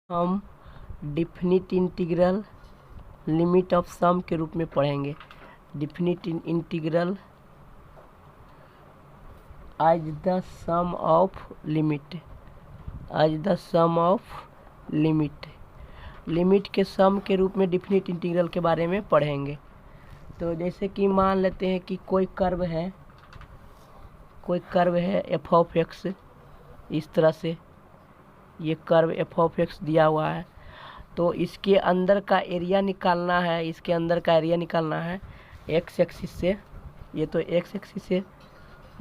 हम definite integral limit of sum के रूप में पढ़ेंगे। Definite integral as the sum of limit, as the sum of limit, limit के सम के रूप में डिफिनिट इंटीग्रल के बारे में पढ़ेंगे। तो जैसे कि मान लेते हैं कि कोई कर्व है, एफ ऑफ एक्स, इस तरह से ये कर्व एफ ऑफ एक्स दिया हुआ है। तो इसके अंदर का एरिया निकालना है, इसके अंदर का एरिया निकालना है एक्स एक्सिस से, ये तो एक्स एक्सिस है,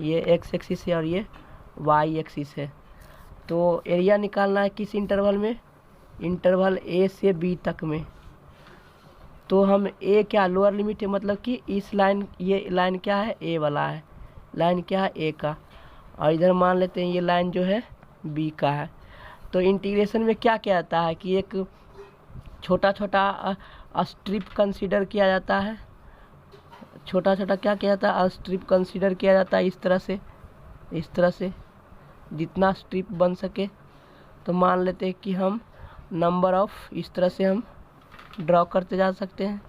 ये एक्स एक्सिस है और ये वाई एक्सिस है। तो एरिया निकालना है किस इंटरवल में, इंटरवल ए से बी तक में। तो हम ए क्या लोअर लिमिट है, मतलब कि इस लाइन, ये लाइन क्या है ए वाला है, लाइन क्या है ए का, और इधर मान लेते हैं ये लाइन जो है बी का है। तो इंटीग्रेशन में क्या किया जाता है कि एक छोटा छोटा स्ट्रिप कंसीडर किया जाता है, छोटा छोटा क्या किया जाता है, स्ट्रिप कंसीडर किया जाता है, इस तरह से जितना स्ट्रिप बन सके। तो मान लेते हैं कि हम नंबर ऑफ, इस तरह से हम ड्रॉ करते जा सकते हैं,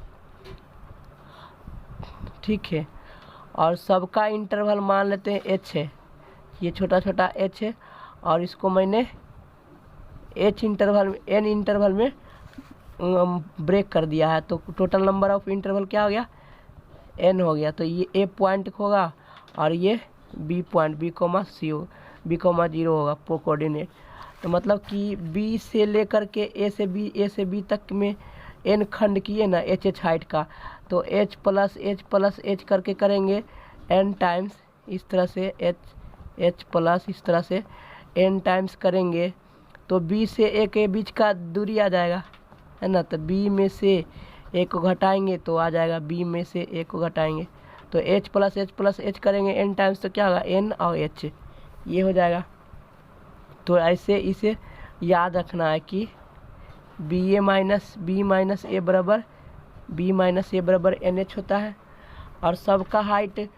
ठीक है। और सबका इंटरवल मान लेते हैं एच है, ये छोटा छोटा एच है, और इसको मैंने एच इंटरवल में, एन इंटरवल में ब्रेक कर दिया है। तो टोटल नंबर ऑफ इंटरवल क्या हो गया, एन हो गया। तो ये ए पॉइंट होगा और ये b point, b comma c हो, बी कोमा 0 होगा कोऑर्डिनेट। तो मतलब कि बी से लेकर के ए से बी तक में एन खंड किए ना एच हाइट का, तो एच प्लस एच करके करेंगे एन टाइम्स, इस तरह से एच प्लस इस तरह से एन टाइम्स करेंगे। तो बी से ए के बीच का दूरी आ जाएगा, है ना। तो बी में से ए को घटाएंगे तो आ जाएगा, बी में से ए को घटाएंगे तो एच प्लस एच करेंगे एन टाइम्स, तो क्या होगा एन और एच, ये हो जाएगा। तो ऐसे इसे याद रखना है कि बी माइनस ए बराबर एन एच होता है। और सबका हाइट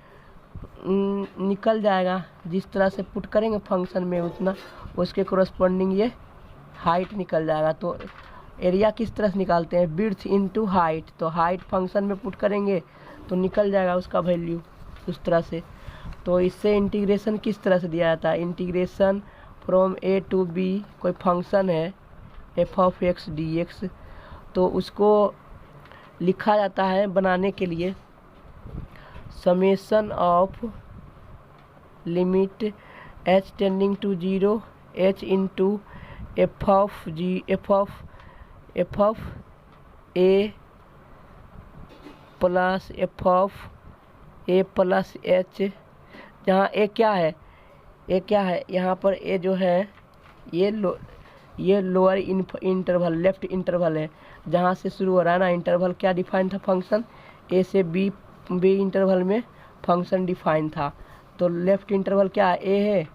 निकल जाएगा, जिस तरह से पुट करेंगे फंक्शन में उतना उसके कोरस्पॉन्डिंग ये हाइट निकल जाएगा। तो एरिया किस तरह से निकालते हैं, विड्थ इनटू हाइट। तो हाइट फंक्शन में पुट करेंगे तो निकल जाएगा उसका वैल्यू उस तरह से। तो इससे इंटीग्रेशन किस तरह से दिया जाता है, integration from a to b, कोई फंक्शन है f of x d x, तो उसको लिखा जाता है बनाने के लिए summation of limit H tending to 0 h into f of A plus F of A plus h, जहाँ ए क्या है, यहाँ पर ए जो है ये लोअर इंटरवल, लेफ्ट इंटरवल है, जहाँ से शुरू हो रहा है ना इंटरवल। क्या डिफाइन था फंक्शन, ए से बी इंटरवल में फंक्शन डिफाइन था। तो लेफ्ट इंटरवल क्या है, ए है,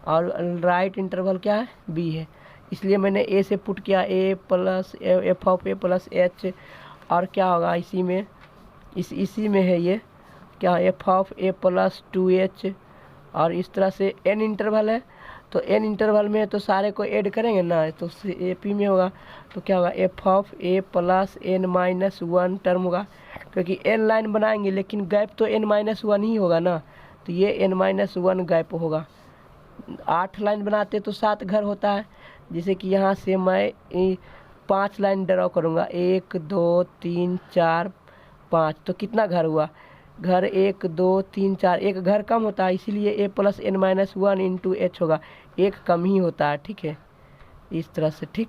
और राइट इंटरवल क्या है, बी है। इसलिए मैंने ए से पुट किया A plus F of A plus H, और क्या होगा इसी में है ये क्या, F of A plus 2h। और इस तरह से एन इंटरवल है, तो एन इंटरवल में तो सारे को ऐड करेंगे ना, तो ए पी में होगा। तो क्या होगा, f of A plus N minus 1 term होगा, क्योंकि एन लाइन बनाएंगे लेकिन गैप तो n माइनस 1 ही होगा ना, तो ये n माइनस 1 गैप होगा। 8 लाइन बनाते तो 7 घर होता है, जैसे कि यहाँ से मैं 5 लाइन ड्रॉ करूँगा, 1 2 3 4 5, तो कितना घर हुआ, घर 1 2 3 4, एक घर कम होता है, इसीलिए A plus N minus 1 into H होगा, एक कम ही होता है, ठीक है, इस तरह से, ठीक।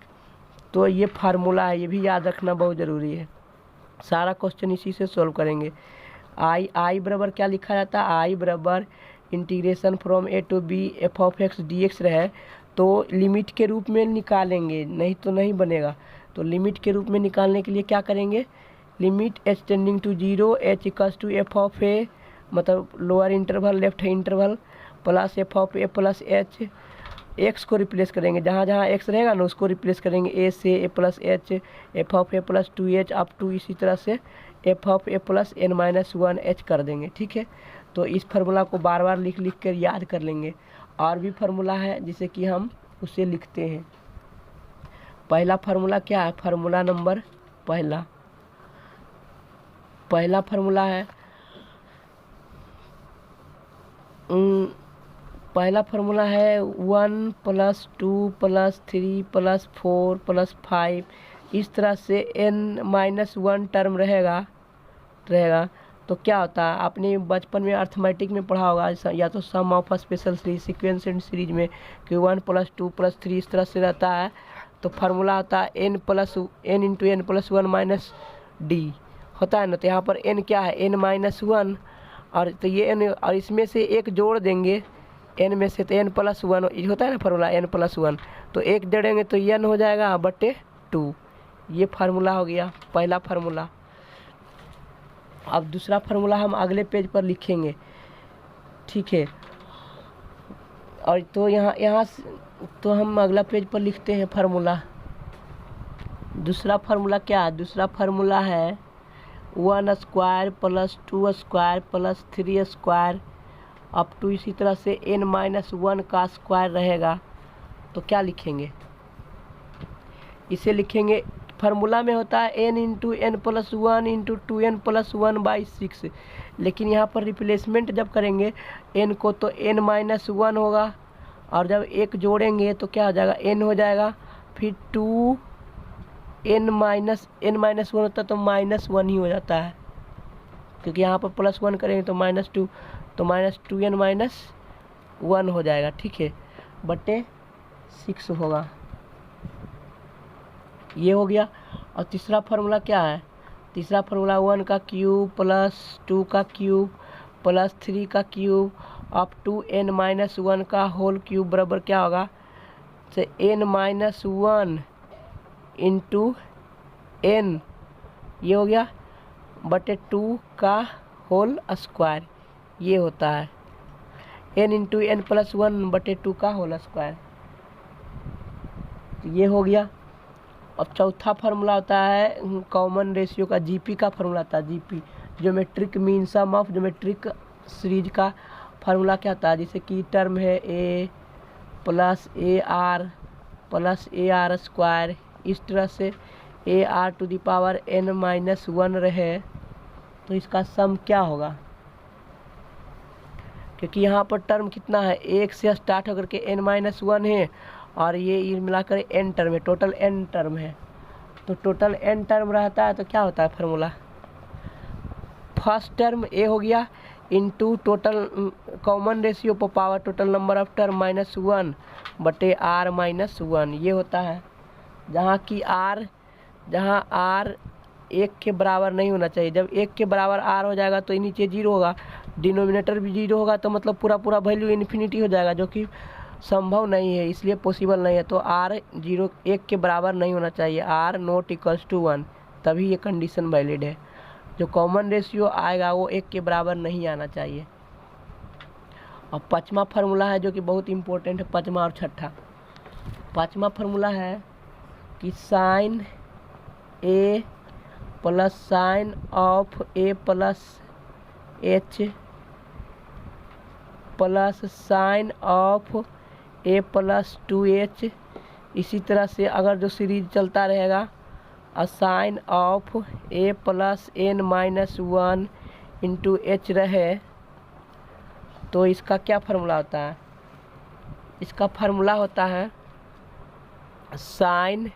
तो ये फार्मूला है, ये भी याद रखना बहुत ज़रूरी है। सारा क्वेश्चन इसी से सॉल्व करेंगे। आई बराबर क्या लिखा जाता है, आई बराबर integration from a to b f of x d x रहे तो लिमिट के रूप में निकालेंगे, नहीं तो नहीं बनेगा। तो लिमिट के रूप में निकालने के लिए क्या करेंगे, limit H tending to 0 H equals to F of A, मतलब lower interval left interval, plus F of A plus H, X को रिप्लेस करेंगे, जहाँ जहाँ एक्स रहेगा ना उसको रिप्लेस करेंगे, ए से A plus H, F of A plus 2h up to, इसी तरह से F of A plus N minus 1h कर देंगे, ठीक है। तो इस फार्मूला को बार बार लिख कर याद कर लेंगे। और भी फार्मूला है जिसे कि हम उसे लिखते हैं, पहला फार्मूला क्या है, फार्मूला नंबर पहला फार्मूला है पहला फार्मूला है 1 + 2 + 3 + 4 + 5। इस तरह से n-1 टर्म रहेगा। तो क्या होता है, आपने बचपन में अर्थमेटिक में पढ़ा होगा, या तो sum of special series, sequence and series में, कि 1 + 2 + 3 इस तरह से रहता है। तो फार्मूला होता है n × n+1 - d होता है ना। तो यहाँ पर n क्या है, n-1, और तो ये n, और इसमें से एक जोड़ देंगे n में से, तो n+1 ये होता है ना फार्मूला, n+1, तो एक जोड़ेंगे तो n हो जाएगा बटे 2। ये फार्मूला हो गया पहला फार्मूला। अब दूसरा फार्मूला हम अगले पेज पर लिखेंगे, ठीक है। और तो यहाँ तो हम अगला पेज पर लिखते हैं फार्मूला। दूसरा फार्मूला क्या है, दूसरा फार्मूला है 1² + 2² + 3² अप टू इसी तरह से n-1 का स्क्वायर रहेगा। तो क्या लिखेंगे, इसे लिखेंगे, फार्मूला में होता है n × n+1 × 2n+1/6, लेकिन यहाँ पर रिप्लेसमेंट जब करेंगे n को, तो n-1 होगा, और जब एक जोड़ेंगे तो क्या हो जाएगा, n हो जाएगा, फिर 2 n-1 होता है तो -1 ही हो जाता है, क्योंकि यहाँ पर +1 करेंगे तो -2, तो -2n-1 हो जाएगा, ठीक है, बटे 6 होगा। ये हो गया। और तीसरा फार्मूला क्या है, तीसरा फार्मूला 1 का क्यूब + 2 का क्यूब + 3 का क्यूब अप टू n-1 का होल क्यूब बराबर क्या होगा, तो n-1 × n, ये हो गया, बटे 2 का होल स्क्वायर, ये होता है n × n+1 बटे 2 का होल स्क्वायर। ये हो गया। अब चौथा फार्मूला होता है कॉमन रेशियो का, जीपी का फार्मूला आता है, GP geometric mean sum of geometric series का फार्मूला क्या होता है, जैसे कि टर्म है a + ar + ar², इस तरह से ar⁻n-1 रहे, तो इसका सम क्या होगा, क्योंकि यहाँ पर टर्म कितना है, 1 से स्टार्ट होकर के n-1 है, और ये मिलाकर n टर्म है, टोटल n टर्म है। तो टोटल n टर्म रहता है तो क्या होता है फार्मूला, फर्स्ट टर्म a हो गया इंटू टोटल कॉमन रेशियो पर power total number of term -1 बटे r-1, ये होता है। जहाँ r 1 के बराबर नहीं होना चाहिए, जब 1 के बराबर r हो जाएगा तो नीचे 0 होगा, डिनोमिनेटर भी 0 होगा, तो मतलब पूरा वैल्यू इन्फिनिटी हो जाएगा, जो कि संभव नहीं है, इसलिए पॉसिबल नहीं है। तो r 1 के बराबर नहीं होना चाहिए, r ≠ 1, तभी ये कंडीशन वैलिड है। जो कॉमन रेशियो आएगा वो 1 के बराबर नहीं आना चाहिए। और पाँचवा फार्मूला है जो कि बहुत इम्पोर्टेंट है, पाँचवा और छठा। पाँचवा फार्मूला है कि sin a + sin of a + h + sin of a + 2h, इसी तरह से अगर जो सीरीज चलता रहेगा, और sin of a + n-1 × h रहे, तो इसका क्या फार्मूला होता है, इसका फार्मूला होता है sin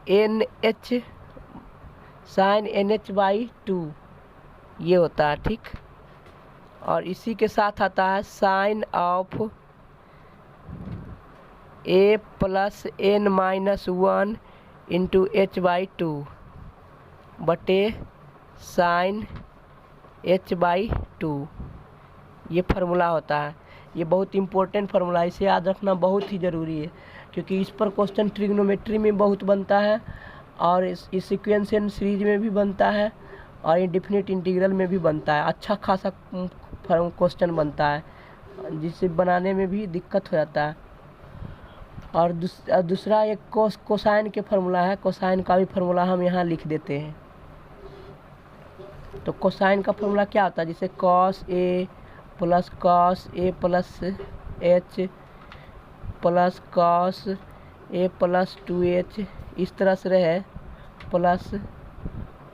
nh/2, ये होता है, ठीक। और इसी के साथ आता है sin of a + n-1 × h/2 बटे sin h/2, ये फार्मूला होता है। ये बहुत इम्पोर्टेंट फार्मूला है, इसे याद रखना बहुत ही ज़रूरी है, क्योंकि इस पर क्वेश्चन ट्रिग्नोमेट्री में बहुत बनता है, और इस सीक्वेंस एंड सीरीज में भी बनता है, और इंडेफिनिट इंटीग्रल में भी बनता है। अच्छा खासा क्वेश्चन बनता है, जिसे बनाने में भी दिक्कत हो जाता है। और दूसरा एक कोसाइन के फार्मूला है, कोसाइन का भी फार्मूला हम यहाँ लिख देते हैं। तो कोसाइन का फार्मूला क्या होता है, जैसे cos a + cos a + h + cos A plus 2h इस तरह से रहे plus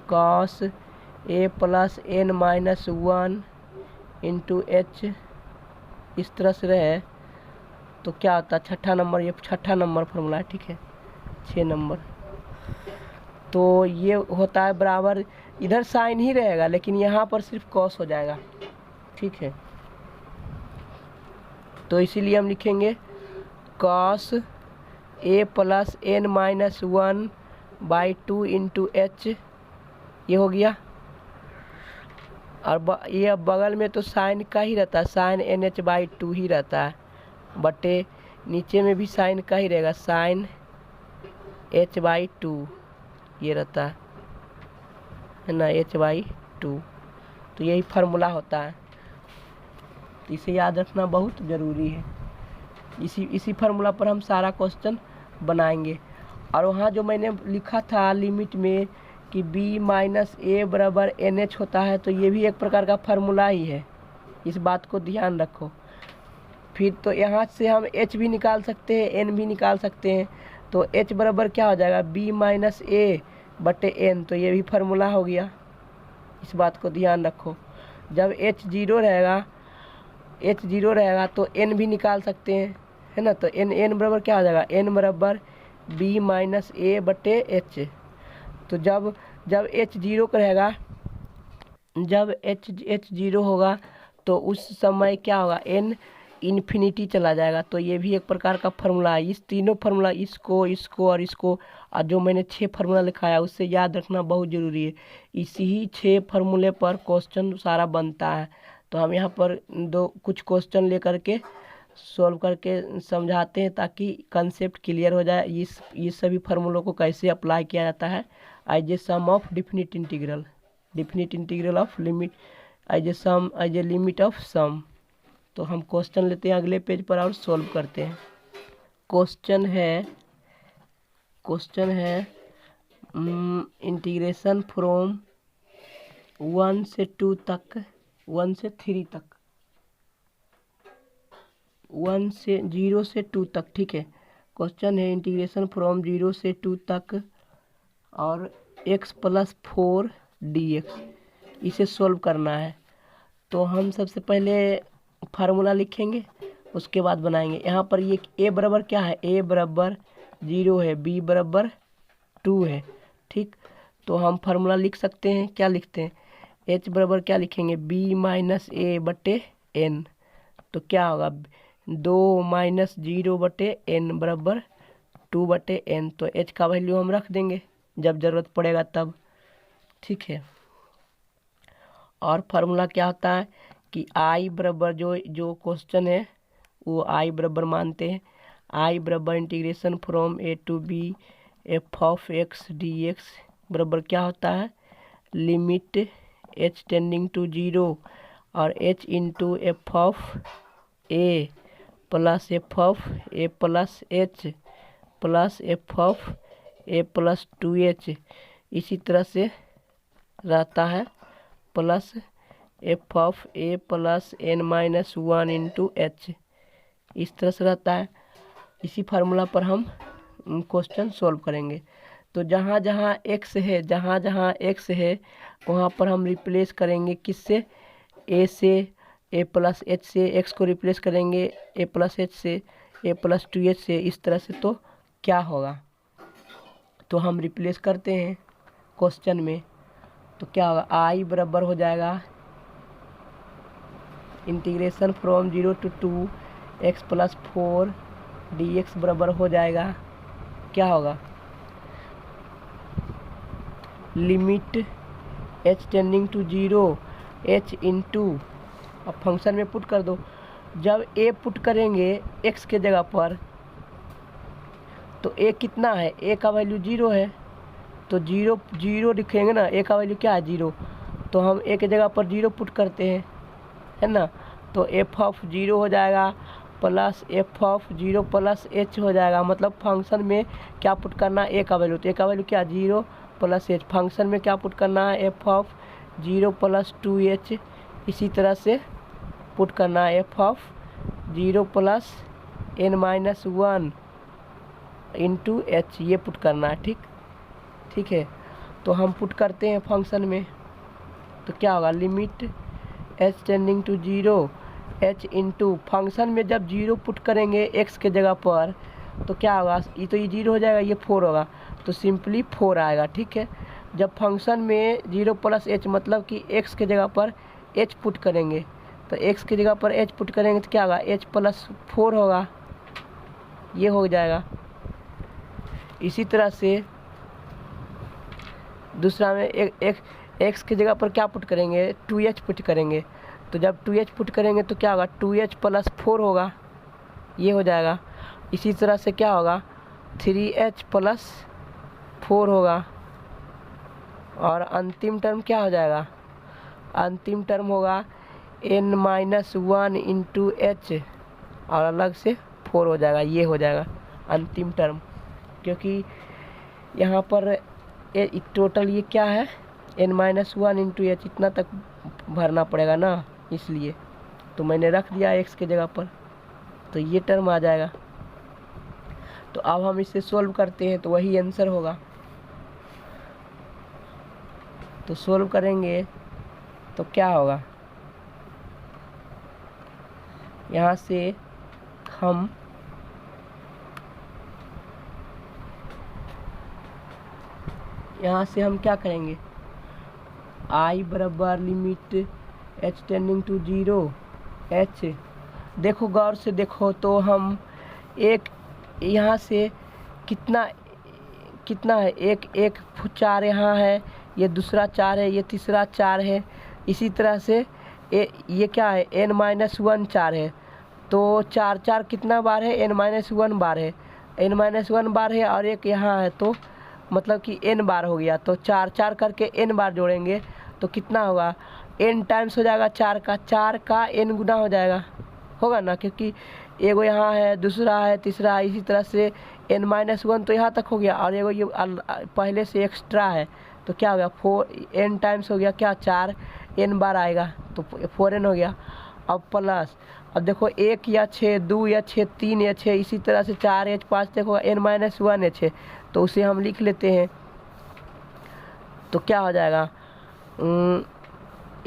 cos A plus n minus 1 into H इस तरह से रहे तो क्या होता है छठा नंबर, ये छठा नंबर फॉर्मूला है, ठीक है 6 नंबर। तो ये होता है बराबर, इधर साइन ही रहेगा लेकिन यहाँ पर सिर्फ कॉस हो जाएगा, ठीक है। तो इसीलिए हम लिखेंगे cos A plus n minus 1 by 2 into H, ये हो गया। और ये बगल में तो साइन का ही रहता है, साइन NH बाई 2 ही रहता है, बटे नीचे में भी साइन का ही रहेगा, साइन h बाई 2 ये रहता है ना, h बाई 2। तो यही फार्मूला होता है, इसे याद रखना बहुत ज़रूरी है। इसी फार्मूला पर हम सारा क्वेश्चन बनाएंगे। और वहाँ जो मैंने लिखा था लिमिट में कि b माइनस ए बराबर NH होता है, तो ये भी एक प्रकार का फार्मूला ही है, इस बात को ध्यान रखो। फिर तो यहाँ से हम h भी निकाल सकते हैं, n भी निकाल सकते हैं। तो h बराबर क्या हो जाएगा b माइनस ए बटे n, तो ये भी फार्मूला हो गया, इस बात को ध्यान रखो। जब h जीरो रहेगा तो n भी निकाल सकते हैं, है ना। तो n बराबर क्या हो जाएगा, n बराबर b माइनस ए बटे h। तो जब h जीरो का रहेगा, जब h जीरो होगा तो उस समय क्या होगा, n इन्फिनिटी चला जाएगा। तो ये भी एक प्रकार का फार्मूला है। इस तीनों फार्मूला, इसको और जो मैंने 6 फार्मूला लिखाया उससे याद रखना बहुत ज़रूरी है। इसी ही 6 फार्मूले पर क्वेश्चन सारा बनता है। तो हम यहाँ पर कुछ क्वेश्चन लेकर के सॉल्व करके समझाते हैं ताकि कंसेप्ट क्लियर हो जाए। इस सभी फार्मूलों को कैसे अप्लाई किया जाता है as a sum of definite integral of limit as a limit of sum. तो हम क्वेश्चन लेते हैं अगले पेज पर और सॉल्व करते हैं। क्वेश्चन है इंटीग्रेशन फ्रॉम 1 से 2 तक, 1 से 3 तक, 1 से 0 से 2 तक, ठीक है। क्वेश्चन है इंटीग्रेशन फ्रॉम 0 से 2 तक और x प्लस 4 dx, इसे सॉल्व करना है। तो हम सबसे पहले फार्मूला लिखेंगे, उसके बाद बनाएंगे। यहाँ पर ये a बराबर क्या है, a बराबर 0 है, b बराबर 2 है, ठीक। तो हम फार्मूला लिख सकते हैं, क्या लिखते हैं, h बराबर क्या लिखेंगे, b माइनस ए बटे n। तो क्या होगा 2 माइनस 0 बटे n बराबर 2 बटे n। तो h का वैल्यू हम रख देंगे जब ज़रूरत पड़ेगा तब, ठीक है। और फार्मूला क्या होता है कि i बराबर जो क्वेश्चन है वो i बराबर मानते हैं, i बराबर integration from a to b f of x dx बराबर क्या होता है, लिमिट h टेंडिंग टू 0 और h into f of a plus F of a plus h plus F of a plus 2h, इसी तरह से रहता है, plus F of a plus n minus 1 into H, इस तरह से रहता है। इसी फार्मूला पर हम क्वेश्चन सॉल्व करेंगे। तो जहाँ जहाँ x है वहाँ पर हम रिप्लेस करेंगे किससे, a से, a प्लस h से, x को रिप्लेस करेंगे a प्लस h से, a प्लस 2h से, इस तरह से। तो क्या होगा, तो हम रिप्लेस करते हैं क्वेश्चन में। तो क्या होगा, i बराबर हो जाएगा integration from 0 to 2 x plus 4 dx बराबर हो जाएगा, क्या होगा, limit h tending to 0 h into, अब फंक्शन में पुट कर दो। जब a पुट करेंगे x के जगह पर तो a कितना है, a का वैल्यू 0 है, तो 0 लिखेंगे ना, a का वैल्यू क्या है 0, तो हम a के जगह पर 0 पुट करते हैं, है ना। तो एफ ऑफ 0 हो जाएगा plus F of 0 plus h हो जाएगा। मतलब फंक्शन में क्या पुट करना है, a का वैल्यू, तो a का वैल्यू क्या 0 प्लस h, फंक्शन में क्या पुट करना है, एफ ऑफ 0 प्लस 2h, इसी तरह से पुट करना है f of 0 plus n minus 1 into H ये पुट करना है। ठीक है, तो हम पुट करते हैं फंक्शन में, तो क्या होगा limit H tending to 0 h into function में जब 0 पुट करेंगे एक्स के जगह पर तो क्या होगा, ये तो ये 0 हो जाएगा, ये 4 होगा, तो सिंपली 4 आएगा। ठीक है, जब फंक्शन में 0 प्लस एच मतलब कि एक्स के जगह पर एच पुट करेंगे, तो एक्स की जगह पर एच पुट करेंगे तो क्या होगा एच प्लस 4 होगा, ये हो जाएगा। इसी तरह से दूसरा में एक्स की जगह पर क्या पुट करेंगे 2h पुट करेंगे, तो जब 2h पुट करेंगे तो क्या होगा 2h प्लस 4 होगा, ये हो जाएगा। इसी तरह से क्या होगा 3h प्लस 4 होगा, और अंतिम टर्म क्या हो जाएगा, अंतिम टर्म होगा n-1 इंटू एच और अलग से 4 हो जाएगा, ये हो जाएगा अंतिम टर्म, क्योंकि यहाँ पर टोटल ये क्या है n-1 इंटू एच इतना तक भरना पड़ेगा ना, इसलिए तो मैंने रख दिया x के जगह पर, तो ये टर्म आ जाएगा। तो अब हम इसे सोल्व करते हैं तो वही आंसर होगा। तो सोल्व करेंगे तो क्या होगा, यहाँ से हम क्या करेंगे i बराबर limit h tending to 0 h, देखो गौर से देखो तो हम एक यहाँ से कितना है, एक 4 यहाँ है, ये दूसरा 4 है, ये तीसरा 4 है, इसी तरह से ये क्या है n-1 4 है, तो 4 कितना बार है n-1 बार है, n-1 बार है, और एक यहाँ है तो मतलब कि n बार हो गया, तो 4 करके n बार जोड़ेंगे तो कितना होगा n टाइम्स हो जाएगा 4 का n गुना हो जाएगा, होगा ना, क्योंकि एगो यहाँ है, दूसरा है, तीसरा है, इसी तरह से n-1 तो यहाँ तक हो गया, और एगो ये पहले से एक्स्ट्रा है, तो क्या हो गया 4n टाइम्स हो गया क्या 4 n बार आएगा, तो 4n हो गया। अब प्लस, अब देखो 1 या 6 2 या 6 3 या 6, इसी तरह से 4h 5 देखो n-1 h है, तो उसे हम लिख लेते हैं, तो क्या हो जाएगा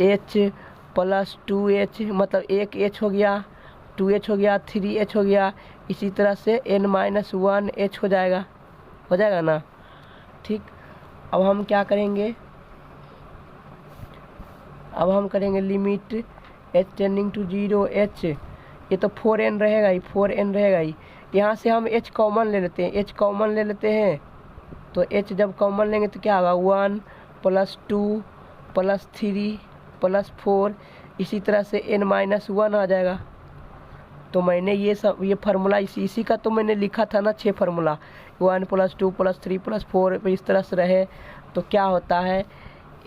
h प्लस 2h मतलब 1h हो गया, 2h हो गया, 3h हो गया, इसी तरह से n-1 h हो जाएगा ना। ठीक, अब हम क्या करेंगे, अब हम करेंगे limit h tending to 0 h, ये तो 4n रहेगा ही, 4n रहेगा ही, यहाँ से हम h कॉमन ले लेते हैं, h कॉमन ले लेते हैं, तो h जब कॉमन लेंगे तो क्या होगा 1 प्लस 2 प्लस 3 प्लस 4, इसी तरह से n-1 आ जाएगा। तो मैंने ये फार्मूला इसी का तो मैंने लिखा था ना 6 फार्मूला, 1 प्लस 2 प्लस 3 प्लस 4 इस तरह से रहे, तो क्या होता है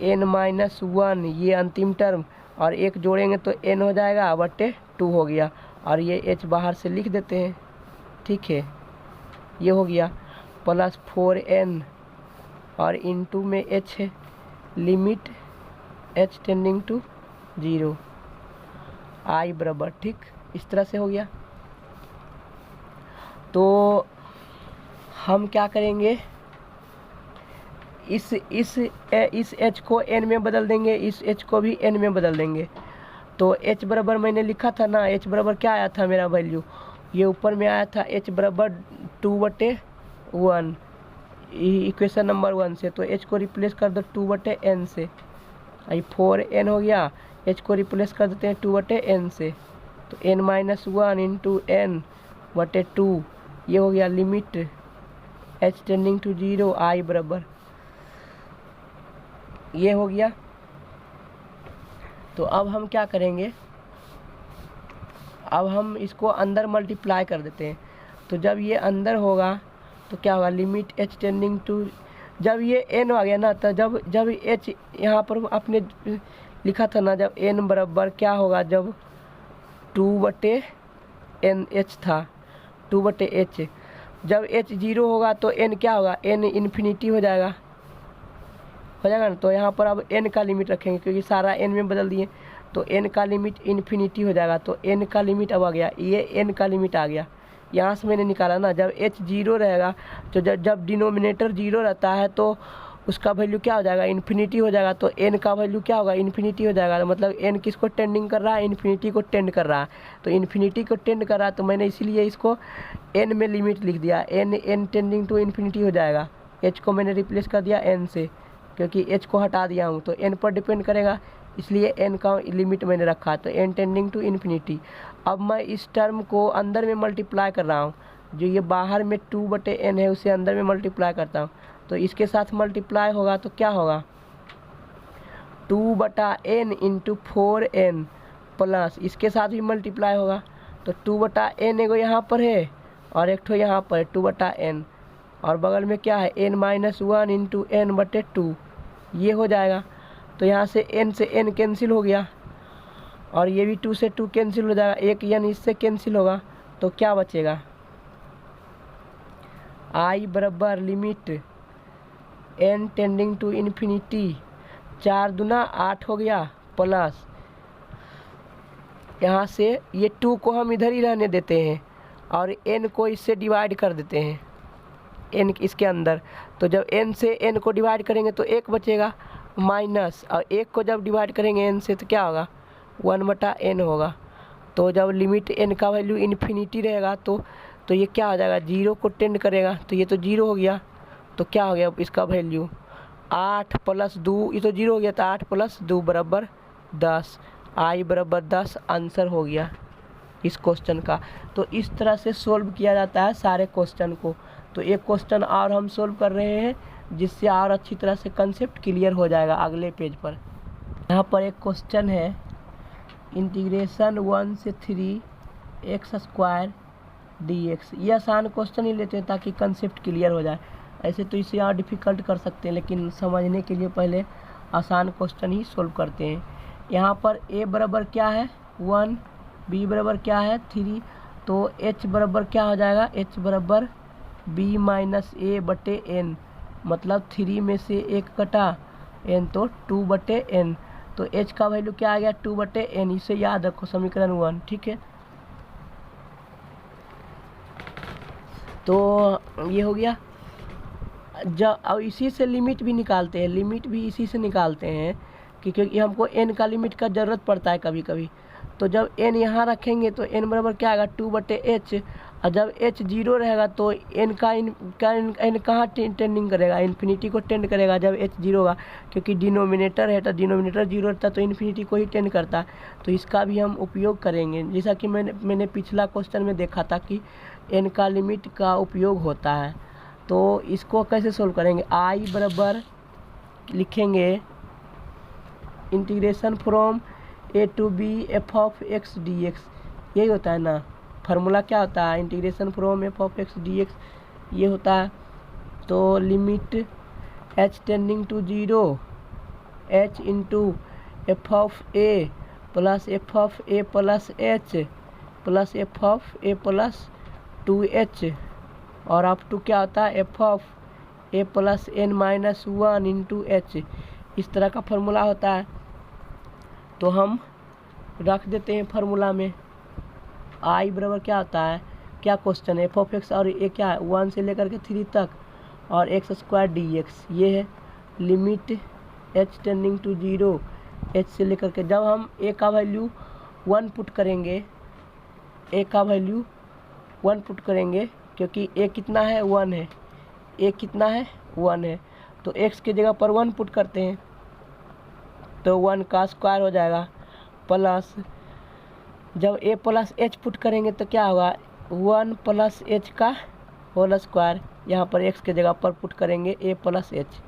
n-1 ये अंतिम टर्म, और एक जोड़ेंगे तो n हो जाएगा बटे 2 हो गया, और ये h बाहर से लिख देते हैं। ठीक है, ये हो गया प्लस 4n और इंटू में h है, limit h tending to 0 i बराबर, ठीक इस तरह से हो गया। तो हम क्या करेंगे, इस h को n में बदल देंगे, इस h को भी n में बदल देंगे। तो h बराबर मैंने लिखा था ना, h बराबर क्या आया था मेरा वैल्यू, ये ऊपर में आया था h बराबर 2/1 इक्वेशन नंबर 1 से, तो h को रिप्लेस कर दो 2/n से, आई 4n हो गया, h को रिप्लेस कर देते हैं 2/n से, तो n-1 इंटू n/2 ये हो गया limit h tending to 0 i बराबर, ये हो गया। तो अब हम क्या करेंगे, अब हम इसको अंदर मल्टीप्लाई कर देते हैं, तो जब ये अंदर होगा तो क्या होगा लिमिट h टेंडिंग टू, जब ये n आ गया ना, तो जब h यहाँ पर आपने लिखा था ना, जब n बराबर क्या होगा, जब 2/nh था 2/h, जब h 0 होगा तो n क्या होगा, n इन्फिनिटी हो जाएगा ना। तो यहाँ पर अब n का लिमिट रखेंगे क्योंकि सारा n में बदल दिए, तो n का लिमिट इन्फिनिटी हो जाएगा, तो n का लिमिट अब आ गया, ये n का लिमिट आ गया, यहाँ से मैंने निकाला ना, जब h जीरो रहेगा तो जब डिनोमिनेटर जीरो रहता है तो उसका वैल्यू क्या हो जाएगा, इन्फिनिटी हो जाएगा। तो n का वैल्यू क्या होगा, इन्फिनिटी हो जाएगा। मतलब n किसको टेंडिंग कर रहा है, इन्फिनिटी को टेंड कर रहा है। तो इन्फिनिटी को टेंड कर रहा है तो मैंने इसीलिए इसको n में लिमिट लिख दिया, n टेंडिंग टू इन्फिनिटी हो जाएगा। h को मैंने रिप्लेस कर दिया n से, क्योंकि h को हटा दिया हूँ तो n पर डिपेंड करेगा, इसलिए n का लिमिट मैंने रखा। तो n टेंडिंग टू इन्फिनिटी। अब मैं इस टर्म को अंदर में मल्टीप्लाई कर रहा हूँ, जो ये बाहर में 2/n है उसे अंदर में मल्टीप्लाई करता हूँ। तो इसके साथ मल्टीप्लाई होगा तो क्या होगा, 2/n इंटू 4n प्लस इसके साथ भी मल्टीप्लाई होगा तो 2/n एगो यहाँ पर है और एक ठो यहाँ पर 2/n, और बगल में क्या है n-1 इंटू n/2, ये हो जाएगा। तो यहाँ से n से n कैंसिल हो गया और ये भी 2 से 2 कैंसिल हो जाएगा, एक n इससे कैंसिल होगा तो क्या बचेगा, i बराबर limit n tending to infinity 4 दूना 8 हो गया, प्लस यहाँ से ये 2 को हम इधर ही रहने देते हैं और n को इससे डिवाइड कर देते हैं, n इसके अंदर। तो जब n से n को डिवाइड करेंगे तो 1 बचेगा माइनस, और 1 को जब डिवाइड करेंगे n से तो क्या होगा, 1/n होगा। तो जब लिमिट n का वैल्यू इन्फिनिटी रहेगा तो ये क्या हो जाएगा, 0 को टेंड करेगा। तो ये तो 0 हो गया, तो क्या हो गया इसका वैल्यू 8 + 2, ये तो 0 हो गया, तो 8 + 2 बराबर 10, i बराबर 10 आंसर हो गया इस क्वेश्चन का। तो इस तरह से सोल्व किया जाता है सारे क्वेश्चन को। तो एक क्वेश्चन और हम सोल्व कर रहे हैं जिससे और अच्छी तरह से कंसेप्ट क्लियर हो जाएगा अगले पेज पर। यहाँ पर एक क्वेश्चन है, इंटीग्रेशन 1 से 3 x² dx। ये आसान क्वेश्चन ही लेते हैं ताकि कंसेप्ट क्लियर हो जाए। ऐसे तो इसे और डिफ़िकल्ट कर सकते हैं, लेकिन समझने के लिए पहले आसान क्वेश्चन ही सोल्व करते हैं। यहाँ पर a बराबर क्या है 1, b बराबर क्या है 3, तो h बराबर क्या हो जाएगा, h बराबर b - a/n, मतलब 3 में से 1 कटा n तो 2/n। तो h का वैल्यू क्या आ गया 2/n, इसे याद रखो समीकरण 1, ठीक है। तो ये हो गया। जब अब इसी से लिमिट भी निकालते हैं, लिमिट भी इसी से निकालते हैं क्योंकि हमको n का लिमिट का ज़रूरत पड़ता है कभी कभी। तो जब n यहाँ रखेंगे तो n बराबर क्या आएगा 2/h, और जब h 0 रहेगा तो n कहाँ टेंडिंग करेगा, इन्फिनिटी को टेंड करेगा जब h 0 होगा, क्योंकि डिनोमिनेटर है तो डिनोमिनेटर 0 रहता है तो इन्फिनिटी को ही टेंड करता है। तो इसका भी हम उपयोग करेंगे, जैसा कि मैंने पिछला क्वेश्चन में देखा था कि n का लिमिट का उपयोग होता है। तो इसको कैसे सोल्व करेंगे, i बराबर लिखेंगे integration from a to b f(x) dx, यही होता है ना फार्मूला। क्या होता है इंटीग्रेशन फ्रॉम f(x) dx, ये होता है। तो limit h tending to 0 h into f(a) plus f(a) plus h plus f(a) plus 2h, और अप टू क्या होता है f(a) plus n-1 into h, इस तरह का फार्मूला होता है। तो हम रख देते हैं फार्मूला में। i बराबर क्या होता है, क्या क्वेश्चन है f(x) और ये क्या है 1 से लेकर के 3 तक और x² dx, ये है limit h tending to 0 h से लेकर के। जब हम a का वैल्यू 1 पुट करेंगे, a का वैल्यू 1 पुट करेंगे क्योंकि a कितना है 1 है, a कितना है 1 है, तो x की जगह पर 1 पुट करते हैं तो 1 का स्क्वायर हो जाएगा, प्लस जब a प्लस h पुट करेंगे तो क्या होगा 1 प्लस h का होल स्क्वायर। यहाँ पर x की जगह पर पुट करेंगे a प्लस h,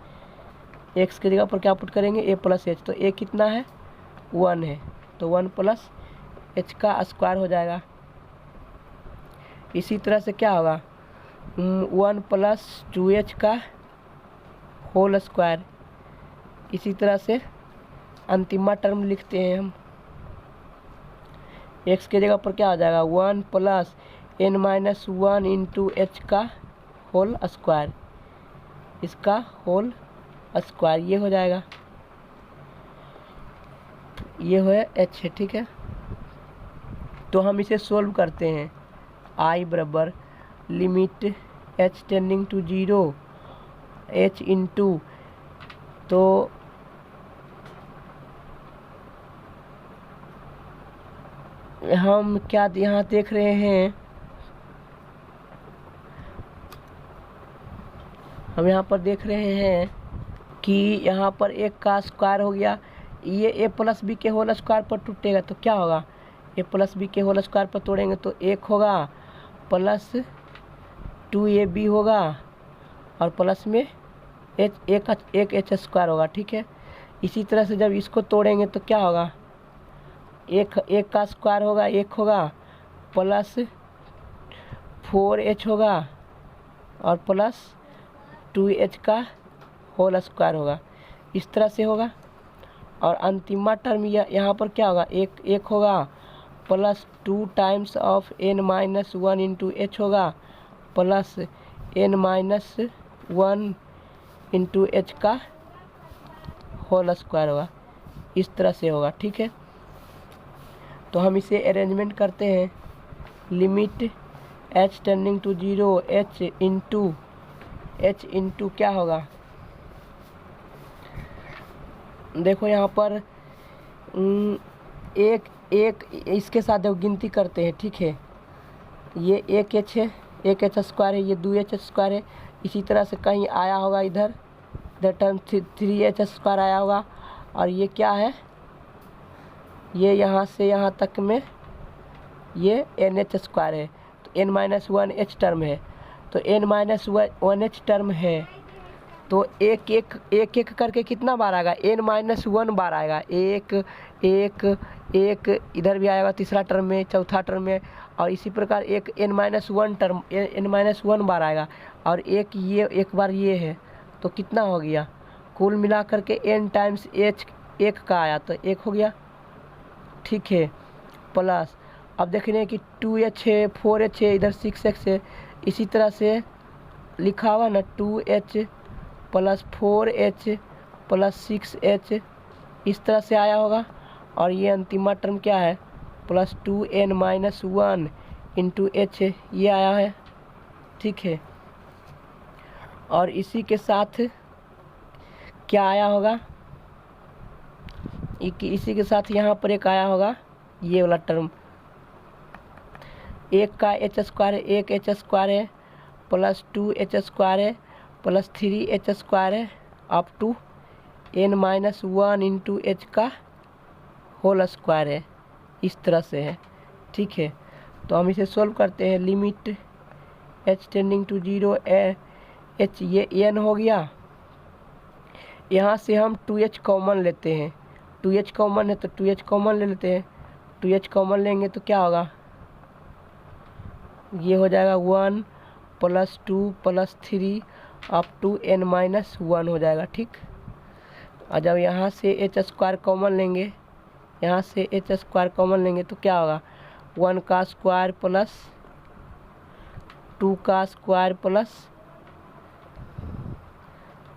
x की जगह पर क्या पुट करेंगे a प्लस h, तो a कितना है 1 है, तो 1 प्लस h का स्क्वायर हो जाएगा। इसी तरह से क्या होगा 1 प्लस 2h का होल स्क्वायर। इसी तरह से अंतिमा टर्म लिखते हैं हम, x के जगह पर क्या हो जाएगा 1 प्लस n-1 इंटू h का होल स्क्वायर, इसका होल स्क्वायर ये हो जाएगा, ये है h है, ठीक है। तो हम इसे सोल्व करते हैं। आई बराबर limit h tending to 0 h into, तो हम क्या यहाँ देख रहे हैं, हम यहाँ पर देख रहे हैं कि यहाँ पर एक का स्क्वायर हो गया, ये a प्लस बी के होल स्क्वायर पर टूटेगा तो क्या होगा, a प्लस बी के होल स्क्वायर पर तोड़ेंगे तो एक होगा प्लस 2ab होगा और प्लस में एक एच स्क्वायर होगा। ठीक है, इसी तरह से जब इसको तोड़ेंगे तो क्या होगा, एक का स्क्वायर होगा, एक होगा प्लस 4h होगा और प्लस 2h का होल स्क्वायर होगा, इस तरह से होगा। और अंतिमा टर्म यहाँ पर क्या होगा, एक होगा plus 2 times of n minus 1 into H होगा plus n minus 1 into H का होल स्क्वायर होगा, इस तरह से होगा। ठीक है, तो हम इसे अरेंजमेंट करते हैं, limit h tending to 0 h into क्या होगा, देखो यहाँ पर एक इसके साथ गिनती करते हैं। ठीक है, ये एक एच है, एक एच स्क्वायर है, ये 2h स्क्वायर है, इसी तरह से कहीं आया होगा इधर टर्म 3h स्क्वायर आया होगा, और ये क्या है, ये यहाँ से यहाँ तक में ये nh स्क्वायर है, तो n माइनस 1h टर्म है, तो n माइनस 1h टर्म है, तो एक करके कितना बार आएगा, n माइनस 1 बार आएगा, एक इधर भी आएगा तीसरा टर्म में, चौथा टर्म में, और इसी प्रकार एक n minus 1 term n minus 1 बार आएगा, और एक बार ये है, तो कितना हो गया, कुल मिला करके n टाइम्स h एक का आया तो एक हो गया। ठीक है, प्लस अब देख रहे हैं कि 2h है, 4h है, इधर 6x है, इसी तरह से लिखा हुआ ना 2h plus 4h plus 6h, इस तरह से आया होगा। और ये अंतिमा टर्म क्या है, plus 2n minus 1 into H, ये आया है। ठीक है, और इसी के साथ क्या आया होगा, इसी के साथ यहाँ पर एक आया होगा ये वाला टर्म, एक का एच स्क्वायर है, एक एच स्क्वायर है प्लस 2h स्क्वायर है प्लस 3h स्क्वायर है up to n minus 1 into H का होल स्क्वायर है, इस तरह से है। ठीक है, तो हम इसे सोल्व करते हैं, limit h tending to 0 h, ये n हो गया, यहाँ से हम 2h कॉमन लेते हैं, 2h कॉमन है तो 2h कॉमन ले लेते हैं, 2h कॉमन लेंगे तो क्या होगा, ये हो जाएगा 1 plus 2 plus 3 up to n minus 1 हो जाएगा। ठीक, और जब यहाँ से h स्क्वायर कॉमन लेंगे, यहाँ से h स्क्वायर कॉमन लेंगे तो क्या होगा, 1 का स्क्वायर प्लस 2 का स्क्वायर प्लस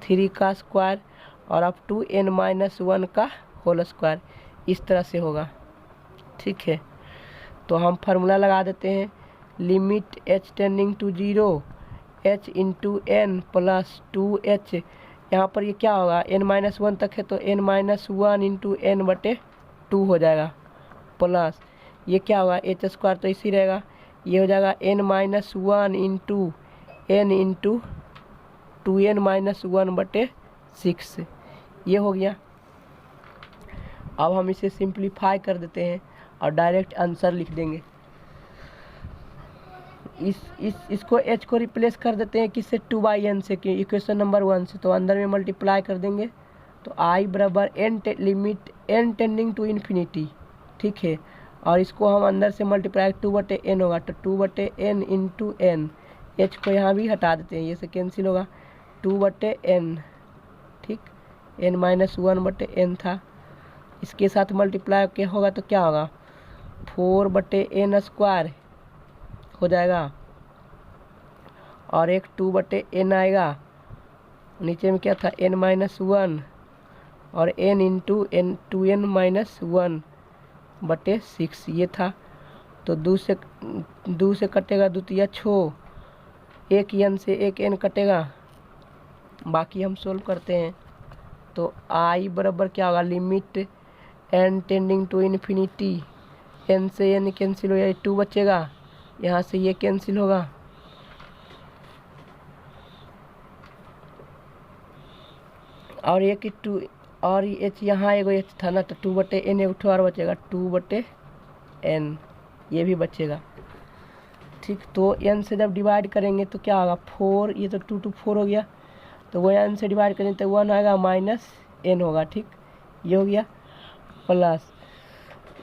3 का स्क्वायर और अप टू n माइनस 1 का होल स्क्वायर, इस तरह से होगा। ठीक है, तो हम फार्मूला लगा देते हैं, limit h tending to 0 h into n plus 2h, यहाँ पर ये क्या होगा, n माइनस 1 तक है तो n माइनस 1 इंटू n बटे 2 हो जाएगा, प्लस ये क्या होगा, h स्क्वायर तो इसी रहेगा, ये हो जाएगा n minus 1 into n into 2n minus 1 बटे 6, ये हो गया। अब हम इसे सिंप्लीफाई कर देते हैं और डायरेक्ट आंसर लिख देंगे। इसको h को रिप्लेस कर देते हैं किससे, 2/n से, कि इक्वेशन नंबर 1 से, तो अंदर में मल्टीप्लाई कर देंगे तो i बराबर n limit n tending to infinity. ठीक है, और इसको हम अंदर से मल्टीप्लाई 2/n होगा, तो 2/n इंटू n, h को यहाँ भी हटा देते हैं, ये से कैंसिल होगा, 2/n। ठीक, n माइनस 1/n था, इसके साथ मल्टीप्लाई के होगा तो क्या होगा, 4/n स्क्वायर हो जाएगा, और एक 2/n आएगा, नीचे में क्या था, n माइनस 1 और n into n 2n minus 1/6 ये था। तो दो से कटेगा द्वितीय छो, एक n से एक n कटेगा। बाकी हम सोल्व करते हैं। तो I बराबर क्या होगा, limit n tending to infinity, n से n कैंसिल हो जाए, 2 बचेगा, यहाँ से ये कैंसिल होगा, और एक 2 और h यहाँ एगो h था ना, तो 2/n एक और बचेगा, 2/n ये भी बचेगा। ठीक, तो n से जब डिवाइड करेंगे तो क्या होगा, 4, ये तो 2 4 हो गया, तो वो n से डिवाइड करेंगे तो 1 आएगा, -n होगा। ठीक, ये हो गया प्लस,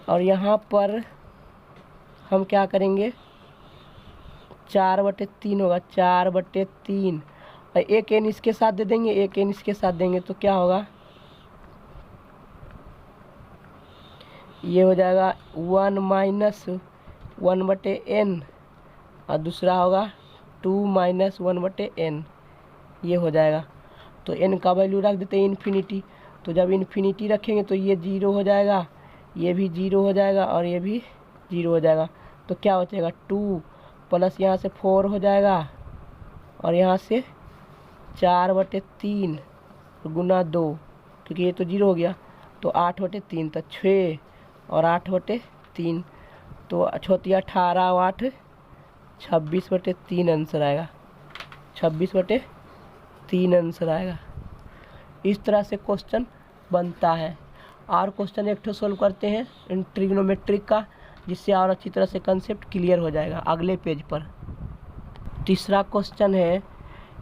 और यहाँ पर हम क्या करेंगे, 4/3 होगा, 4/3, और एक n इसके साथ दे देंगे, एक n इसके साथ देंगे तो क्या होगा, ये हो जाएगा 1 - 1/n, और दूसरा होगा 2 - 1/n, ये हो जाएगा। तो n का वैल्यू रख देते हैं इन्फिनिटी, तो जब इन्फिनिटी रखेंगे तो ये 0 हो जाएगा, ये भी 0 हो जाएगा, और ये भी 0 हो जाएगा। तो क्या बचेगा, 2 प्लस यहाँ से 4 हो जाएगा, और यहाँ से 4/3 गुना 2, क्योंकि ये तो 0 हो गया, तो 8/3, तो 6 और 8/3, तो 18 और 8 26/3 आंसर आएगा, 26/3 आंसर आएगा। इस तरह से क्वेश्चन बनता है। और क्वेश्चन एक ठो सोल्व करते हैं इन ट्रिग्नोमेट्रिक का, जिससे और अच्छी तरह से कंसेप्ट क्लियर हो जाएगा अगले पेज पर। तीसरा क्वेश्चन है,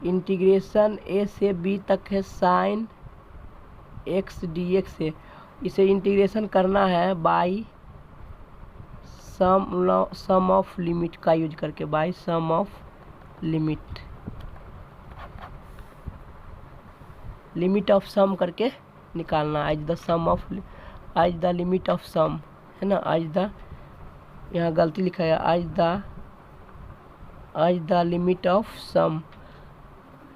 इंटीग्रेशन a से b तक है sin x dx से, इसे इंटीग्रेशन करना है बाई सम ऑफ लिमिट का यूज करके, by sum of limit of sum करके निकालना। आज द लिमिट ऑफ सम है ना, आज द, यहाँ गलती लिखा है, आज द लिमिट ऑफ सम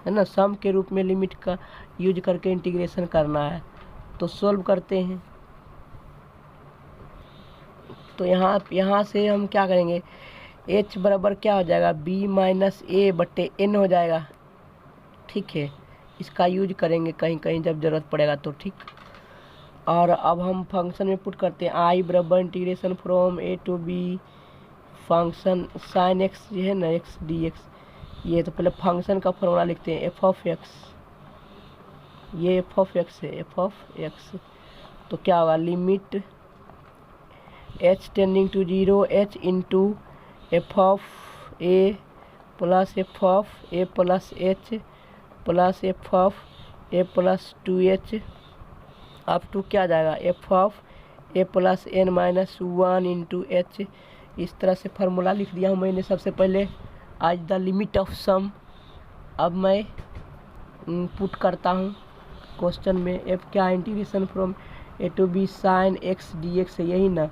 है ना, सम के रूप में लिमिट का यूज करके इंटीग्रेशन करना है। तो सोल्व करते हैं। तो यहाँ से हम क्या करेंगे, h बराबर क्या हो जाएगा, b - a/n हो जाएगा। ठीक है, इसका यूज करेंगे कहीं कहीं जब ज़रूरत पड़ेगा तो। ठीक, और अब हम फंक्शन में पुट करते हैं, I बराबर integration from a to b function sin x है ना, x dx। ये तो पहले फंक्शन का फॉर्मूला लिखते हैं, f(x), ये f(x) है, f(x), तो क्या होगा, limit h tending to 0 h into f(a) plus f(a) plus h plus f(a) plus 2h up to क्या जाएगा, f(a) plus n minus 1 into h। इस तरह से फार्मूला लिख दिया हूँ मैंने सबसे पहले, आज द लिमिट ऑफ सम। अब मैं पुट करता हूँ क्वेश्चन में, f क्या, integration from a to b sin x dx है, यही ना,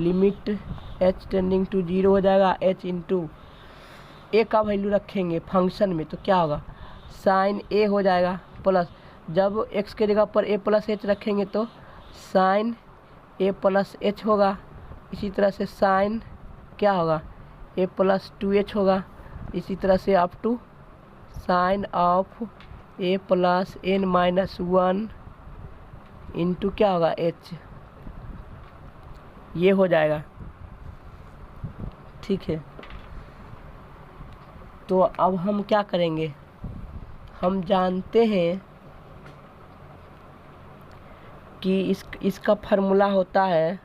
लिमिट h टेंडिंग टू 0 हो जाएगा, h इंटू a का वैल्यू रखेंगे फंक्शन में तो क्या होगा, साइन a हो जाएगा, प्लस जब x के जगह पर a प्लस h रखेंगे तो साइन a प्लस h होगा। इसी तरह से साइन क्या होगा, a प्लस 2h होगा। इसी तरह से up to sine of a plus n minus 1 into क्या होगा, h, ये हो जाएगा। ठीक है, तो अब हम क्या करेंगे, हम जानते हैं कि इसका फार्मूला होता है,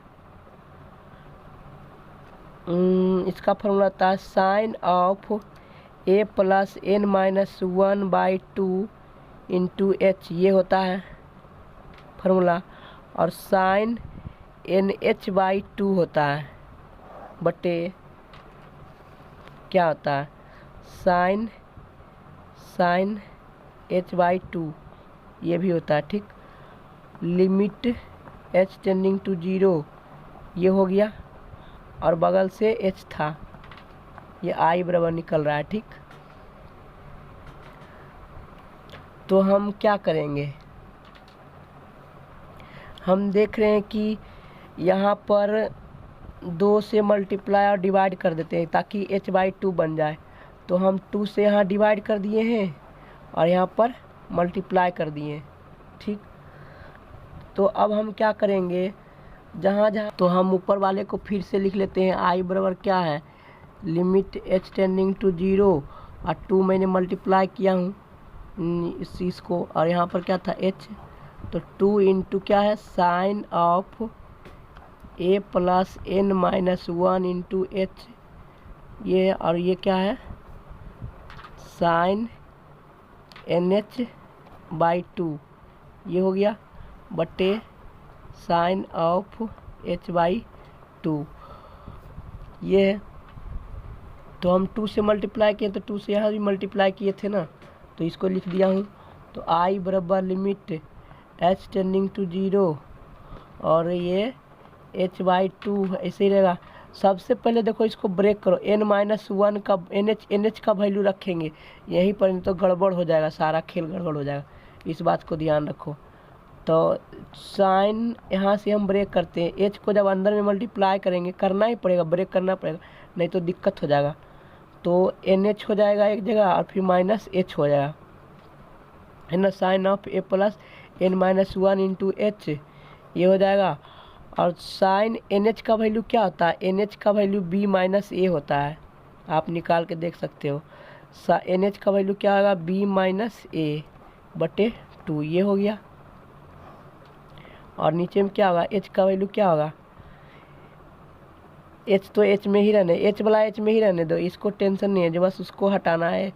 इसका फार्मूला होता है sine of a plus n minus 1/2 into h, ये होता है फार्मूला, और साइन NH/2 होता है बटे क्या होता है, साइन H/2 ये भी होता है। ठीक, लिमिट h टेंडिंग टू 0 ये हो गया, और बगल से h था, ये I बराबर निकल रहा है। ठीक, तो हम क्या करेंगे, हम देख रहे हैं कि यहाँ पर 2 से मल्टीप्लाई और डिवाइड कर देते हैं ताकि h/2 बन जाए। तो हम 2 से यहाँ डिवाइड कर दिए हैं और यहाँ पर मल्टीप्लाई कर दिए हैं, ठीक। तो अब हम क्या करेंगे, जहाँ जहाँ तो हम ऊपर वाले को फिर से लिख लेते हैं। i बराबर क्या है, लिमिट h टेंडिंग टू 0 और 2 मैंने मल्टीप्लाई किया हूँ इस चीज़ को, और यहाँ पर क्या था h, तो 2 इंटू क्या है sine of a plus n minus 1 into h, ये और ये क्या है साइन NH/2, ये हो गया बटे साइन ऑफ h/2, ये है। तो हम 2 से मल्टीप्लाई किए तो 2 से यहाँ भी मल्टीप्लाई किए थे ना, तो इसको लिख दिया हूँ। तो i बराबर लिमिट h टेंडिंग टू 0 और ये h/2 ऐसे ही रहेगा। सबसे पहले देखो इसको ब्रेक करो, n-1 का NH का वैल्यू रखेंगे यहीं पर, नहीं तो गड़बड़ हो जाएगा, सारा खेल गड़बड़ हो जाएगा, इस बात को ध्यान रखो। तो साइन यहाँ से हम ब्रेक करते हैं, h को जब अंदर में मल्टीप्लाई करेंगे करना ही पड़ेगा, ब्रेक करना पड़ेगा, नहीं तो दिक्कत हो जाएगा। तो NH हो जाएगा एक जगह और फिर माइनस h हो जाएगा, है ना, sine of a plus n-1 into h, ये हो जाएगा। और साइन NH का वैल्यू क्या होता है, NH का वैल्यू b माइनस a होता है, आप निकाल के देख सकते हो। NH का वैल्यू क्या होगा b माइनस a बटे 2, ये हो गया। और नीचे में क्या होगा h का वैल्यू क्या होगा, h तो h में ही रहने, h वाला h में ही रहने दो, इसको टेंशन नहीं है, जो बस उसको हटाना है,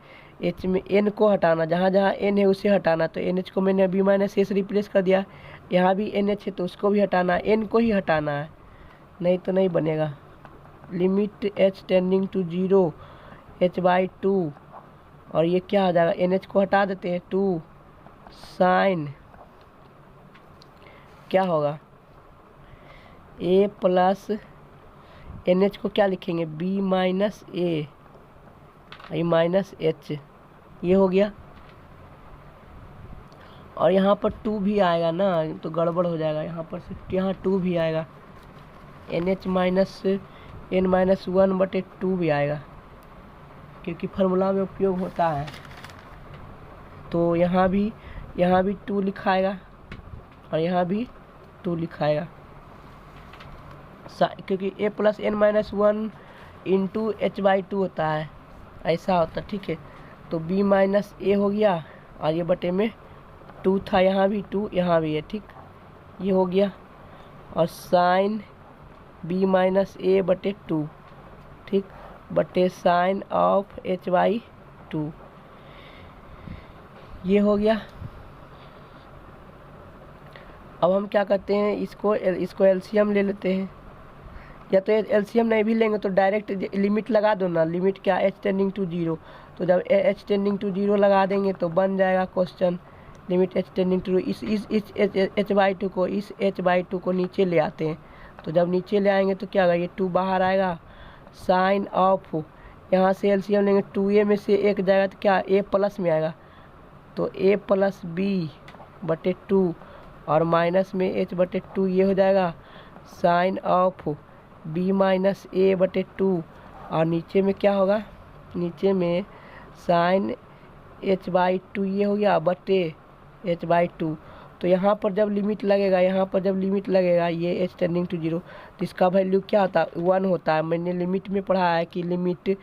h में n को हटाना, जहाँ जहाँ n है उसे हटाना। तो NH को मैंने b माइनस a से रिप्लेस कर दिया, यहाँ भी NH है तो उसको भी हटाना है, n को ही हटाना है, नहीं तो नहीं बनेगा। Limit h tending to 0 h/2, और ये क्या हो जाएगा, NH को हटा देते हैं, 2 साइन क्या होगा a प्लस NH को क्या लिखेंगे b minus a minus h, ये हो गया। और यहाँ पर 2 भी आएगा ना, तो गड़बड़ हो जाएगा, यहाँ पर सिर्फ यहाँ 2 भी आएगा, NH माइनस n-1 बटे 2 भी आएगा, क्योंकि फार्मूला में उपयोग होता है। तो यहाँ भी 2 लिखाएगा और यहाँ भी 2 लिखाएगा, क्योंकि a plus n-1 into h/2 होता है, ऐसा होता है, ठीक है। तो b माइनस a हो गया और ये बटे में 2 था, यहाँ भी 2 यहाँ भी है, ठीक, ये हो गया। और साइन b माइनस a बटे 2, ठीक, बटे साइन ऑफ h/2, ये हो गया। अब हम क्या करते हैं, इसको एलसीएम ले लेते हैं, या तो एलसीएम नहीं भी लेंगे तो डायरेक्ट लिमिट लगा दो ना, लिमिट क्या h टेंडिंग टू 0, तो जब h टेंडिंग टू 0 लगा देंगे तो बन जाएगा question. Limit h tending to इस h/2 को, इस h/2 को नीचे ले आते हैं, तो जब नीचे ले आएंगे तो क्या होगा, ये 2 बाहर आएगा, साइन ऑफ यहाँ से एलसीएम लेंगे, 2a में से एक जाएगा तो क्या a प्लस में आएगा, तो a प्लस b बटे 2 और माइनस में h बटे 2, ये हो जाएगा sine of b minus a बटे 2, और नीचे में क्या होगा, नीचे में साइन h/2, ये हो गया बटे h/2। तो यहाँ पर जब लिमिट लगेगा, ये h टेंडिंग टू 0, तो इसका वैल्यू क्या होता है 1 होता है। मैंने लिमिट में पढ़ा है कि लिमिट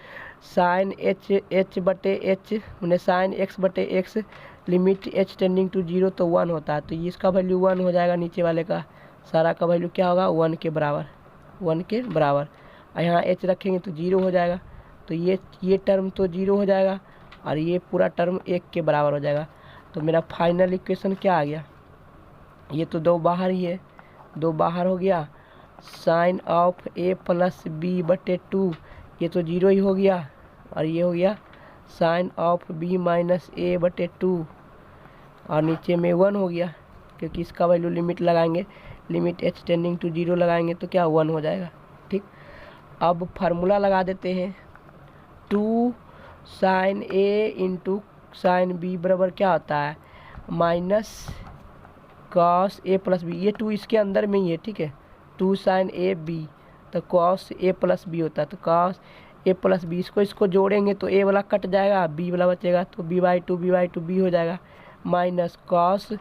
साइन h बटे h मैंने साइन x बटे x, limit h tending to 0 तो 1 होता है, तो इसका वैल्यू 1 हो जाएगा, नीचे वाले का सारा का वैल्यू क्या होगा 1 के बराबर, 1 के बराबर। और यहाँ h रखेंगे तो 0 हो जाएगा, तो ये टर्म तो 0 हो जाएगा और ये पूरा टर्म 1 के बराबर हो जाएगा। तो मेरा फाइनल इक्वेशन क्या आ गया, ये तो 2 बाहर ही है, 2 बाहर हो गया, sine of a plus b बटे 2, ये तो 0 ही हो गया, और ये हो गया sine of b minus a बटे 2, और नीचे में 1 हो गया, क्योंकि इसका वैल्यू लिमिट लगाएंगे, लिमिट h टेंडिंग टू 0 लगाएंगे तो क्या 1 हो जाएगा, ठीक। अब फार्मूला लगा देते हैं, 2 sine a into sine b बराबर क्या होता है minus cos a plus b, ये 2 इसके अंदर में ही है, ठीक है, 2 साइन a b तो कॉस ए प्लस बी होता है। तो कॉस ए प्लस बी, इसको जोड़ेंगे तो ए वाला कट जाएगा, बी वाला बचेगा, तो b/2 b/2 हो जाएगा। माइनस कॉस,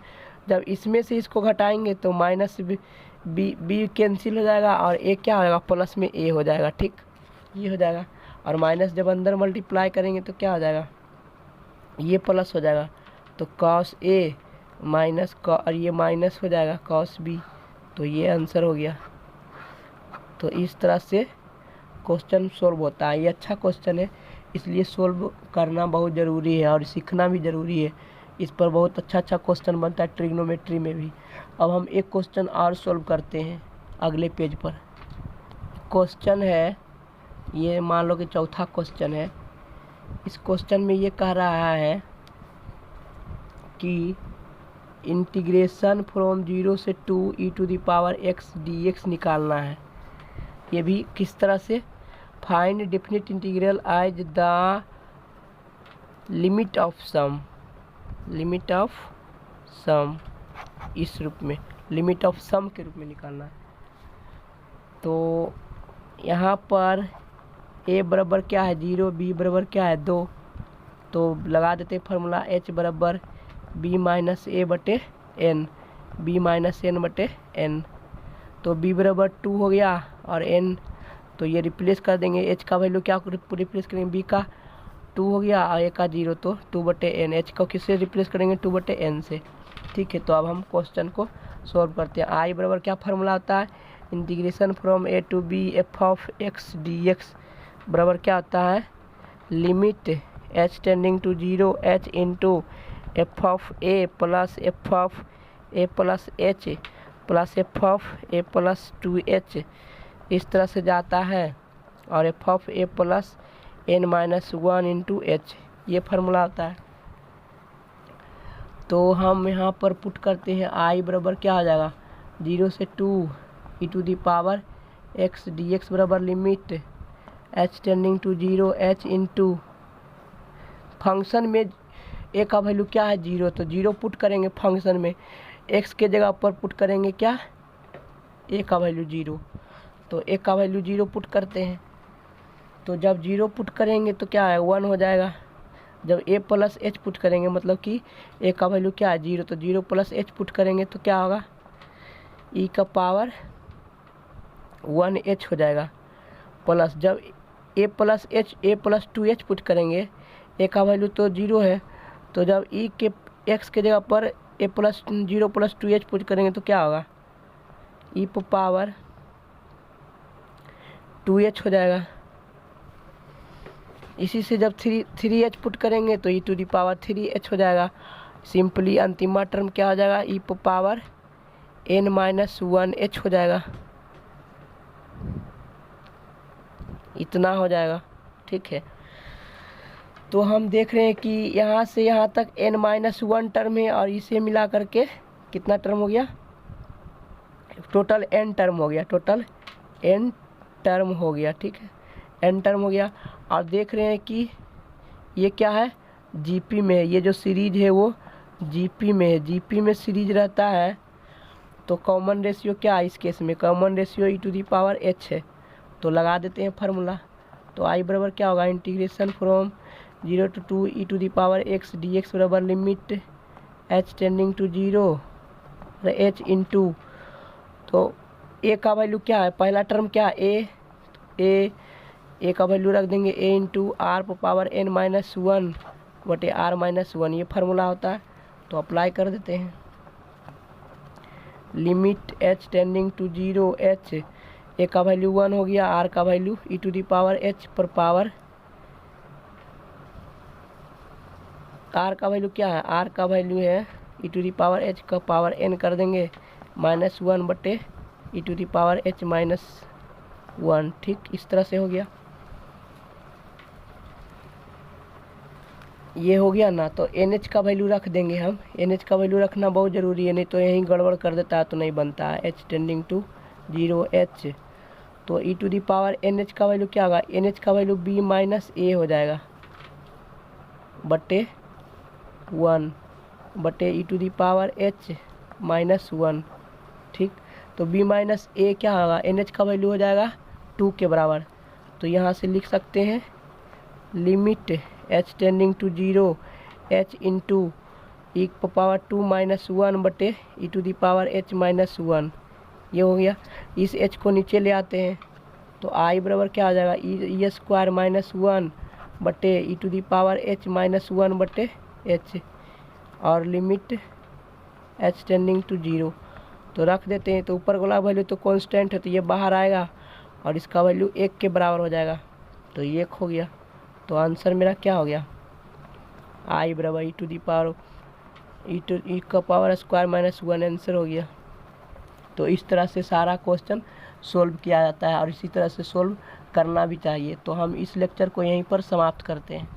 जब इसमें से इसको घटाएंगे तो माइनस बी कैंसिल हो जाएगा और ए क्या हो जाएगा, प्लस में ए हो जाएगा। ठीक, ये हो जाएगा। और माइनस जब अंदर मल्टीप्लाई करेंगे तो क्या हो जाएगा, ये प्लस हो जाएगा। तो कॉस ए माइनस और ये माइनस हो जाएगा कॉस बी। तो ये आंसर हो गया। तो इस तरह से क्वेश्चन सोल्व होता है। ये अच्छा क्वेश्चन है, इसलिए सोल्व करना बहुत ज़रूरी है और सीखना भी ज़रूरी है। इस पर बहुत अच्छा क्वेश्चन बनता है ट्रिग्नोमेट्री में भी। अब हम एक क्वेश्चन और सोल्व करते हैं अगले पेज पर। क्वेश्चन है ये, मान लो कि चौथा क्वेश्चन है। इस क्वेश्चन में ये कह रहा है कि इंटीग्रेशन फ्रॉम 0 से 2 e⁻x dx निकालना है। ये भी किस तरह से, find definite integral as the limit of sum, इस रूप में, लिमिट ऑफ सम के रूप में निकालना है। तो यहाँ पर a बराबर क्या है 0, b बराबर क्या है 2, तो लगा देते फार्मूला h बराबर b-a/n, b-n/n। तो b बराबर 2 हो गया और n, तो ये रिप्लेस कर देंगे, h का वैल्यू क्या रिप्लेस करेंगे, b का 2 हो गया और a का 0, तो 2/n। h को किससे रिप्लेस करेंगे, 2/n से। ठीक है, तो अब हम क्वेश्चन को सॉल्व करते हैं। i बराबर क्या फार्मूला होता है, integration from a to b f(x) dx बराबर क्या होता है, limit h tending to 0 h into f(a) plus f(a plus h plus f(a plus 2h) इस तरह से जाता है, और f(a plus n-1 into h, ये फार्मूला होता है। तो हम यहाँ पर पुट करते हैं i बराबर क्या हो जाएगा 0 से 2 e⁻x dx बराबर limit h tending to 0 h into, function में a का वैल्यू क्या है 0, तो 0 पुट करेंगे फंक्शन में, x के जगह पर पुट करेंगे क्या, a का वैल्यू 0, तो a का वैल्यू 0 पुट करते हैं। तो जब 0 पुट करेंगे तो क्या है 1 हो जाएगा। जब a प्लस h पुट करेंगे, मतलब कि a का वैल्यू क्या है 0, तो 0 प्लस h पुट करेंगे तो क्या होगा, e का पावर 1h हो जाएगा। प्लस जब a प्लस 2h पुट करेंगे, a का वैल्यू तो 0 है, तो जब e के x के जगह पर a plus 0 plus 2h put करेंगे तो क्या होगा, e पर पावर 2h हो जाएगा। इसी से जब 3h पुट करेंगे तो e⁻3h हो जाएगा। सिंपली अंतिम टर्म क्या हो जाएगा, e पर पावर n-1h हो जाएगा, इतना हो जाएगा। ठीक है, तो हम देख रहे हैं कि यहाँ से यहाँ तक n-1 टर्म है और इसे मिला करके कितना टर्म हो गया, टोटल n टर्म हो गया, टोटल n टर्म हो गया। ठीक है, n टर्म हो गया। और देख रहे हैं कि ये क्या है, जीपी में है, ये जो सीरीज है वो जीपी में है, जीपी में सीरीज रहता है। तो कॉमन रेशियो क्या है इस केस में, कॉमन रेशियो e⁻h है, तो लगा देते हैं फार्मूला। तो i बराबर क्या होगा, integration from 0 to 2 e⁻x dx बराबर limit h tending to 0 h into, तो a का वैल्यू क्या है, पहला टर्म क्या है a का वैल्यू रख देंगे a इंटू r पर पावर n-1 बटे r-1, ये फार्मूला होता है। तो अप्लाई कर देते हैं, limit h tending to 0 h, a का वैल्यू 1 हो गया, r का वैल्यू e⁻h पर पावर, r का वैल्यू क्या है, r का वैल्यू है e⁻h का पावर n कर देंगे -1 बटे e⁻h-1। ठीक, इस तरह से हो गया, ये हो गया ना। तो NH का वैल्यू रख देंगे हम, NH का वैल्यू रखना बहुत ज़रूरी है, नहीं तो यहीं गड़बड़ कर देता है तो नहीं बनता है। h टेंडिंग टू 0 h, तो e⁻NH का वैल्यू क्या होगा, NH का वैल्यू b-a हो जाएगा बटे 1 बटे e⁻h-1। ठीक, तो b-a क्या होगा, NH का वैल्यू हो जाएगा 2 के बराबर। तो यहाँ से लिख सकते हैं limit h tending to 0 h into e की पावर 2 माइनस 1 बटे e to the power h minus 1। ये हो गया। इस h को नीचे ले आते हैं तो i बराबर क्या आ जाएगा e स्क्वायर माइनस 1 बटे e to the power h minus 1 बटे h, और लिमिट h टेंडिंग टू 0 तो रख देते हैं। तो ऊपर वाला वैल्यू तो कांस्टेंट है तो ये बाहर आएगा और इसका वैल्यू 1 के बराबर हो जाएगा, तो ये 1 हो गया। तो आंसर मेरा क्या हो गया i बराबर e to the power e का पावर स्क्वायर माइनस 1 आंसर हो गया। तो इस तरह से सारा क्वेश्चन सोल्व किया जाता है और इसी तरह से सोल्व करना भी चाहिए। तो हम इस लेक्चर को यहीं पर समाप्त करते हैं।